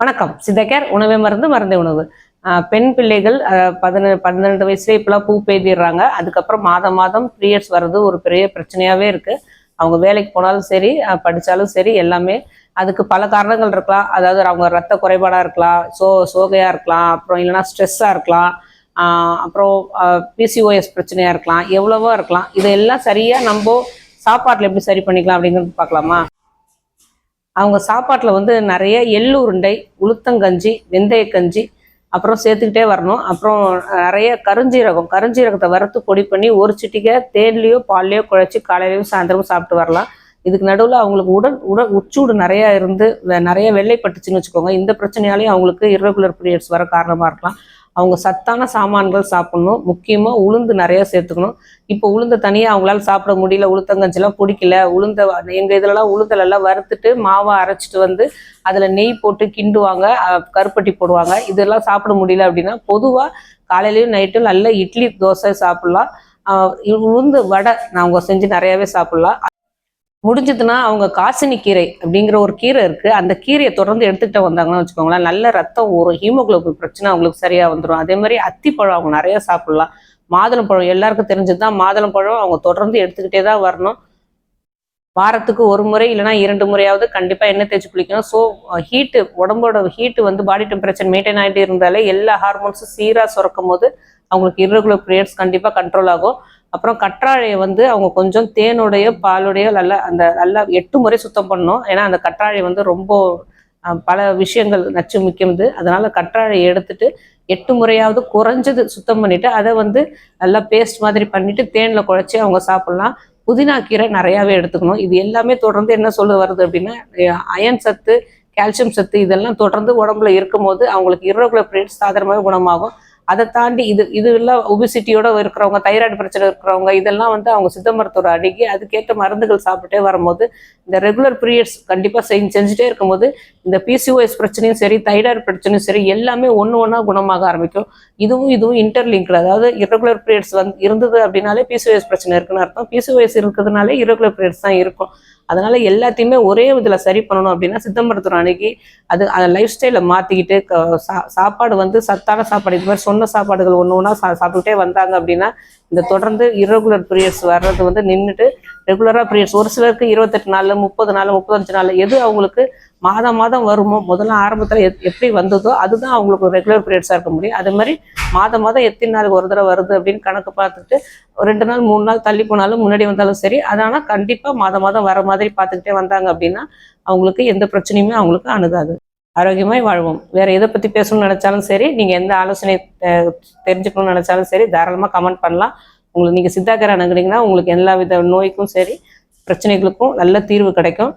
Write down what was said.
வணக்கம். சித்தகேர் உணவே மருந்து மருந்தே உணவு. பெண் பிள்ளைகள் 12 வயசுல இப்பெல்லாம் பூ பெய்திடுறாங்க. அதுக்கப்புறம் மாதம் மாதம் பீரியட்ஸ் வர்றது ஒரு பெரிய பிரச்சனையாவே இருக்கு. அவங்க வேலைக்கு போனாலும் சரி, படித்தாலும் சரி, எல்லாமே அதுக்கு பல காரணங்கள் இருக்கலாம். அதாவது அவங்க ரத்த குறைபாடாக இருக்கலாம், சோகையாக இருக்கலாம், அப்புறம் இல்லைன்னா ஸ்ட்ரெஸ்ஸாக இருக்கலாம், அப்புறம் பிசிஓஎஸ் பிரச்சனையாக இருக்கலாம், எவ்வளவோ இருக்கலாம். இதெல்லாம் சரியாக நம்ம சாப்பாட்டில் எப்படி சரி பண்ணிக்கலாம் அப்படிங்கிறது பார்க்கலாமா? அவங்க சாப்பாட்டில் வந்து நிறைய எள்ளு உருண்டை, உளுத்தங்கஞ்சி, வெந்தயக்கஞ்சி, அப்புறம் சேர்த்துக்கிட்டே வரணும். அப்புறம் நிறைய கருஞ்சீரகத்தை வறுத்து பொடி பண்ணி ஒரு சிட்டிகை தேன்லேயோ பால்லையோ குழைச்சி காலையிலையும் சாயந்தரமும் சாப்பிட்டு வரலாம். இதுக்கு நடுவில் அவங்களுக்கு உடல் உச்சூடு நிறையா இருந்து நிறைய வெள்ளைப்பட்டுச்சுன்னு வச்சுக்கோங்க. இந்த பிரச்சனையாலையும் அவங்களுக்கு இர்ரெகுலர் பீரியட்ஸ் வர காரணமாக இருக்கலாம். அவங்க சத்தான சாமான்கள் சாப்பிடணும். முக்கியமாக உளுந்து நிறைய சேர்த்துக்கணும். இப்போ உளுந்த தனியாக அவங்களால சாப்பிட முடியல, உளுத்தங்கஞ்செல்லாம் பிடிக்கல, எங்கள் இதிலலாம் உளுந்தலெல்லாம் வறுத்துட்டு மாவை அரைச்சிட்டு வந்து அதில் நெய் போட்டு கிண்டுவாங்க, கருப்பட்டி போடுவாங்க. இதெல்லாம் சாப்பிட முடியல அப்படின்னா பொதுவாக காலையிலையும் நைட்டும் நல்ல இட்லி தோசை சாப்பிட்லாம். உளுந்து வடை அவங்க செஞ்சு நிறையாவே சாப்பிட்லாம். முடிஞ்சதுன்னா அவங்க காசினி கீரை அப்படிங்கிற ஒரு கீரை இருக்கு, அந்த கீரையை தொடர்ந்து எடுத்துக்கிட்டு வந்தாங்கன்னு வச்சுக்கோங்களேன், நல்ல ரத்தம் ஊறும், ஹீமோகுளோபின் பிரச்சனை அவங்களுக்கு சரியா வந்துடும். அதே மாதிரி அத்திப்பழம் அவங்க நிறைய சாப்பிடலாம். மாதுளம்பழம் எல்லாருக்கும் தெரிஞ்சதுதான். மாதுளம்பழம் அவங்க தொடர்ந்து எடுத்துக்கிட்டே தான் வரணும். வாரத்துக்கு ஒரு முறை இல்லைன்னா 2 முறையாவது கண்டிப்பா எண்ணெய் தேய்ச்சி குளிக்கணும். ஸோ உடம்போட ஹீட்டு வந்து பாடி டெம்பரேச்சர் மெயின்டைன் ஆகிட்டு இருந்தாலே எல்லா ஹார்மோன்ஸும் சீராக சுரக்கும் போது அவங்களுக்கு இர்ரெகுலர் பீரியட்ஸ் கண்டிப்பா கண்ட்ரோல் ஆகும். அப்புறம் கற்றாழையை வந்து அவங்க கொஞ்சம் தேனுடைய பாலுடைய நல்லா 8 முறை சுத்தம் பண்ணணும். ஏன்னா அந்த கற்றாழை வந்து ரொம்ப பல விஷயங்கள் நச்சு முக்கியது. அதனால கற்றாழையை எடுத்துட்டு 8 முறையாவது குறைஞ்சது சுத்தம் பண்ணிட்டு அதை வந்து நல்லா பேஸ்ட் மாதிரி பண்ணிட்டு தேனில் குழைச்சி அவங்க சாப்பிட்லாம். புதினா கீரை நிறையாவே எடுத்துக்கணும். இது எல்லாமே தொடர்ந்து என்ன சொல்ல வருது அப்படின்னா, அயன் சத்து, கால்சியம் சத்து இதெல்லாம் தொடர்ந்து உடம்புல இருக்கும்போது அவங்களுக்கு இர்ரெகுலர் பீரியட்ஸ் சாதாரணமாக குணமாகும். அதை தாண்டி இது எல்லாம் ஒபிசிட்டியோட இருக்கிறவங்க, தைராய்டு பிரச்சனை இருக்கிறவங்க, இதெல்லாம் வந்து அவங்க சித்த மருத்துவரை அணுகி அதுக்கேற்ற மருந்துகள் சாப்பிட்டுட்டே வரும்போது இந்த ரெகுலர் பீரியட்ஸ் கண்டிப்பாக செஞ்சுட்டே இருக்கும்போது இந்த பிசிஓஎஸ் பிரச்சனையும் சரி, தைராய்டு பிரச்சனையும் சரி, எல்லாமே ஒன்றா குணமாக ஆரம்பிக்கும். இதுவும் இன்டர்லிங்க்டு. அதாவது இர்ரெகுலர் பீரியட்ஸ் இருந்தது அப்படின்னாலே பிசிஓஎஸ் பிரச்சனை இருக்குன்னு அர்த்தம். பிசிஓஎஸ் இருக்கிறதுனாலே இர்ரெகுலர் பீரியட்ஸ் தான் இருக்கும். அதனால எல்லாத்தையுமே ஒரே இதில் சரி பண்ணணும் அப்படின்னா சித்த மருத்துவரை அணுகி அந்த லைஃப் ஸ்டைலை மாற்றிக்கிட்டு சாப்பாடு வந்து சத்தான சாப்பாடு, இது மாதிரி சொன்ன சாப்பாடுகள் ஒன்று சாப்பிட்டுட்டே வந்தாங்க அப்படின்னா இந்த தொடர்ந்து இர்ரெகுலர் பீரியட்ஸ் வர்றது வந்து நின்றுட்டு ரெகுலராக பீரியட்ஸ் ஒரு சிலருக்கு 28 நாள், 30 நாள், 35 நாள், எது அவங்களுக்கு மாதம் வருமோ, முதல்ல ஆரம்பத்தில் எப்படி வந்ததோ அதுதான் அவங்களுக்கு ரெகுலர் பீரியட்ஸாக இருக்க முடியும். அது மாதிரி மாதம் எத்தனை நாளுக்கு ஒரு தடவை வருது அப்படின்னு கணக்கு பார்த்துட்டு 2 நாள் 3 நாள் தள்ளி போனாலும் முன்னாடி வந்தாலும் சரி, அதனால் கண்டிப்பாக மாதம் வர மாதிரி பார்த்துக்கிட்டே வந்தாங்க அப்படின்னா அவங்களுக்கு எந்த பிரச்சனையுமே அவங்களுக்கு அணுகாது. ஆரோக்கியமாய் வாழ்வோம். வேற எதை பற்றி பேசணும்னு நினைச்சாலும் சரி, நீங்கள் எந்த ஆலோசனை தெரிஞ்சுக்கணும்னு நினைச்சாலும் சரி, தாராளமாக கமெண்ட் பண்ணலாம். உங்களுக்கு நீங்கள் சித்தாகரை அணுகுனீங்கன்னா உங்களுக்கு எல்லா வித நோய்க்கும் சரி, பிரச்சனைகளுக்கும் நல்ல தீர்வு கிடைக்கும்.